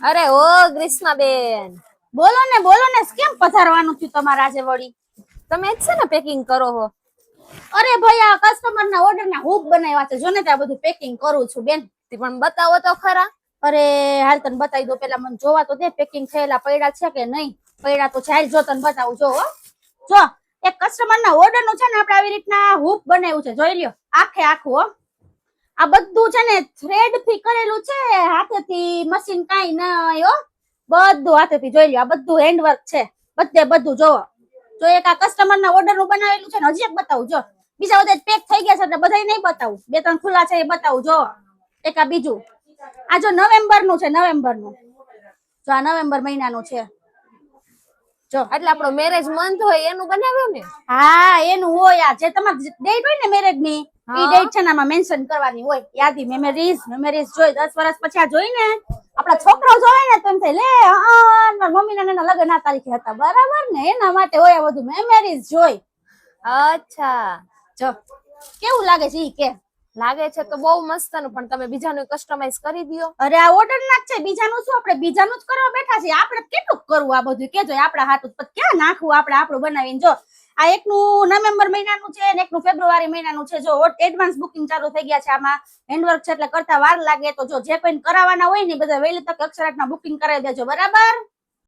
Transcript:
અરે ઓ ગ્રીષ્માબેન, બોલો ને કેમ પધારવાનું થયું તમારે આજે વળી? તમે જ છે ને પેકિંગ કરો હો? અરે ભાઈ આ કસ્ટમર ના ઓર્ડર ના હુક બનાવ્યા છે, જો ને ત્યાં બધું પેકિંગ કરું છું બેન. તે પણ બતાવો તો ખરા. અરે હાલ તને બતાવી દો, પેલા મને જોવા તો દે પેકિંગ થયેલા પૈડા છે કે નહીં. પૈડા તો છે, જો તને બતાવું. જો એક કસ્ટમર ના ઓર્ડર નું છે ને આપણે આવી રીતના હુક બનાવ્યું છે, જોઈ લ્યો આખે આખું. હો આ બધું છે ને થ્રેડ થી કરેલું છે, હાથેથી, મશીન કાઈ નહીં. હો બધું હાથેથી, જોઈ લ્યો આ બધું હેન્ડવર્ક છે, બધું જોવો. જો એક આ કસ્ટમર ના ઓર્ડર નું બનાવેલું છે ને, હજી એક બતાવું. જો બીજા બધા પેક થઈ ગયા છે એટલે બધા નહીં બતાવું, બે ત્રણ ખુલ્લા છે એ બતાવું. જો એક આ બીજું, આ જો નવેમ્બર નું છે, નવેમ્બર નું. જો આ નવેમ્બર મહિનાનું છે. જો એટલે આપણો મેરેજ મંથ હોય એનું બનાવ્યું ને? હા એનું હોય. આ જે તમારી ડેટ હોય ને મેરેજ ની, ઈ ડેટ છે ને આમાં મેન્શન કરવાની હોય. યાદી મેમરીઝ જોઈ 10 વર્ષ પછી આ જોઈ ને આપડા છોકરો જોવે ને તો એમ થાય લે મારા મમ્મી ના એના લગ્ન આ તારીખે હતા, બરાબર ને? એના માટે હોય આ બધું મેમરીઝ જોઈ. અચ્છા, જો કેવું લાગે છે ઈ કે? લાગે છે તો બહુ મસ્ત નું, પણ તમે બીજાનું કસ્ટમાઇઝ કરી દયો. અરે આ ઓર્ડર ના જ છે, બીજાનું શું? આપણે બીજાનું જ કરવા બેઠા છીએ. આપણે કેટલું કરવું આ બધું કેજો? આપણા હાથ ક્યાં નાખવું આપણે આપણું બનાવીને. જો આ એકનું નવેમ્બર મહિનાનું છે ને એકનું ફેબ્રુઆરી મહિનાનું છે. જો એડવાન્સ બુકિંગ ચાલુ થઈ ગયા છે. આમાં હેન્ડવર્ક છે એટલે કરતા વાર લાગે, તો જો જે કોઈ કરાવવાના હોય ને બધા વહેલી તકે અક્ષરાટના બુકિંગ કરાવી દેજો, બરાબર?